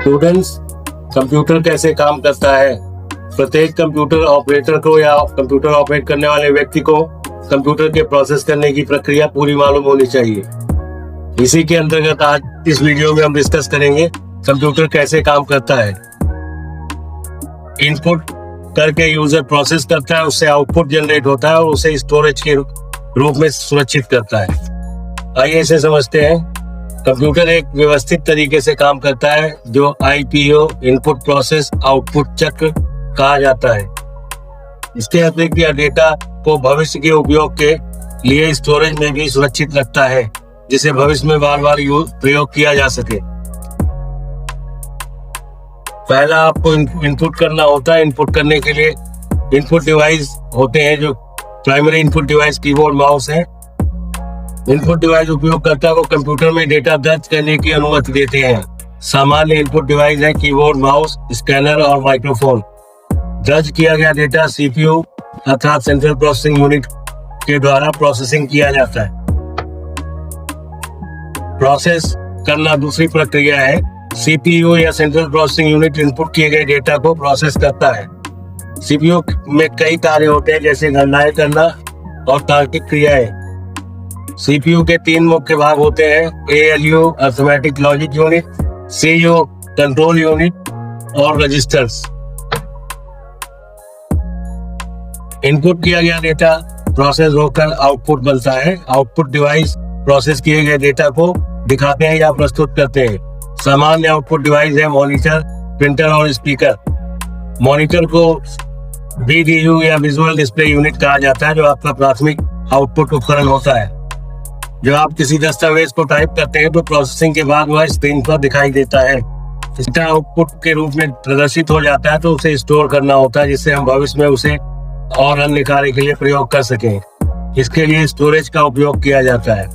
Students, computer कैसे काम करता है। प्रत्येक कंप्यूटर ऑपरेटर को या कंप्यूटर ऑपरेट करने वाले व्यक्ति को कंप्यूटर के प्रोसेस करने की प्रक्रिया पूरी मालूम होनी चाहिए। इसी के अंतर्गत आज इस वीडियो में हम डिस्कस करेंगे कंप्यूटर कैसे काम करता है। इनपुट करके यूजर प्रोसेस करता है, उससे आउटपुट जनरेट होता है और उसे स्टोरेज के रूप में सुरक्षित करता है। आइए इसे समझते हैं। कंप्यूटर एक व्यवस्थित तरीके से काम करता है जो IPO इनपुट प्रोसेस आउटपुट चक्र कहा जाता है। इसके अतिरिक्त यह डेटा को भविष्य के उपयोग के लिए स्टोरेज में भी सुरक्षित रखता है, जिसे भविष्य में बार बार प्रयोग किया जा सके। पहला आपको इनपुट करना होता है। इनपुट करने के लिए इनपुट डिवाइस होते हैं, जो primary input device keyboard mouse है। इनपुट डिवाइस उपयोगकर्ता को कंप्यूटर में डेटा दर्ज करने की अनुमति देते हैं। सामान्य इनपुट डिवाइस है कीबोर्ड, माउस, स्कैनर और माइक्रोफोन। दर्ज किया गया डेटा CPU अर्थात सेंट्रल प्रोसेसिंग यूनिट के द्वारा प्रोसेसिंग किया जाता है। प्रोसेस करना दूसरी प्रक्रिया है। CPU या सेंट्रल प्रोसेसिंग यूनिट इनपुट किए गए डेटा को प्रोसेस करता है। CPU में कई कार्य होते हैं, जैसे गणनाएं करना और तार्किक क्रियाएं। CPU के 3 मुख्य भाग होते हैं: ALU arithmetic logic unit, CU control unit और रजिस्टर्स। इनपुट किया गया डेटा प्रोसेस होकर आउटपुट बनता है। आउटपुट डिवाइस प्रोसेस किए गए डेटा को दिखाते हैं या प्रस्तुत करते हैं। सामान्य आउटपुट डिवाइस है मॉनिटर, प्रिंटर और स्पीकर। मॉनिटर को VDU या विजुअल डिस्प्ले यूनिट कहा जाता है, जो आपका प्राथमिक आउटपुट उपकरण होता है। जब आप किसी दस्तावेज को टाइप करते हैं तो प्रोसेसिंग के बाद वह स्क्रीन पर दिखाई देता है। इसका आउटपुट के रूप में प्रदर्शित हो जाता है, तो उसे स्टोर करना होता है, जिससे हम भविष्य में उसे और अन्य कार्य के लिए प्रयोग कर सकें। इसके लिए स्टोरेज का उपयोग किया जाता है।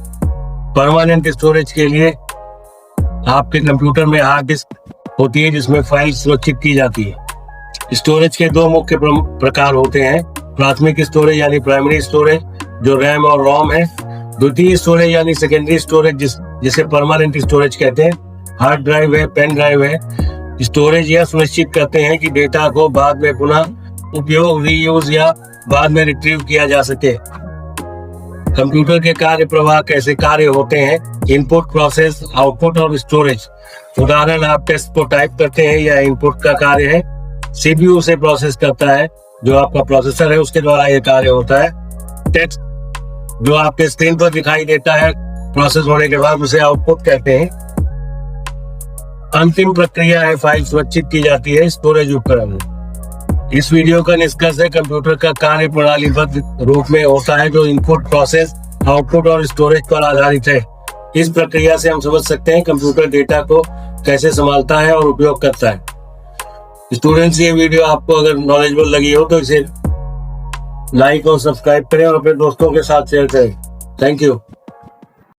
परमानेंट स्टोरेज के लिए आपके कंप्यूटर में हार्ड डिस्क होती है, जिसमें फाइल सुरक्षित की जाती है। स्टोरेज के 2 मुख्य प्रकार होते हैं: प्राथमिक स्टोरेज यानी प्राइमरी स्टोरेज, जो रैम और रोम है। द्वितीय स्टोरेज यानी सेकेंडरी स्टोरेज, जिसे परमानेंट स्टोरेज कहते हैं। हार्ड ड्राइव है, पेन ड्राइव है। स्टोरेज यह सुनिश्चित करते हैं कि डेटा को बाद में पुनः उपयोग, रीयूज या बाद में रिट्रीव किया जा सके। कंप्यूटर के कार्य प्रवाह कैसे कार्य होते हैं: इनपुट, प्रोसेस, आउटपुट और स्टोरेज। उदाहरण, आप टेक्स्ट को टाइप करते हैं, यह इनपुट का कार्य है। CPU से प्रोसेस करता है, जो आपका प्रोसेसर है, उसके द्वारा यह कार्य होता है। टेक्स्ट जो आपके स्क्रीन पर दिखाई देता है, प्रोसेस होने के बाद उसे आउटपुट कहते हैं। अंतिम प्रक्रिया है फाइल सुरक्षित की जाती है स्टोरेज उपकरण। इस वीडियो का निष्कर्ष है कंप्यूटर का कार्य प्रणालीबद्ध रूप में होता है, जो इनपुट, प्रोसेस, आउटपुट और स्टोरेज पर आधारित है। इस प्रक्रिया से हम समझ सकते हैं कंप्यूटर डेटा को कैसे संभालता है और उपयोग करता है। स्टूडेंट्स, ये वीडियो आपको अगर नॉलेजेबल लगी हो तो इसे लाइक और सब्सक्राइब करें और अपने दोस्तों के साथ शेयर करें। Thank you.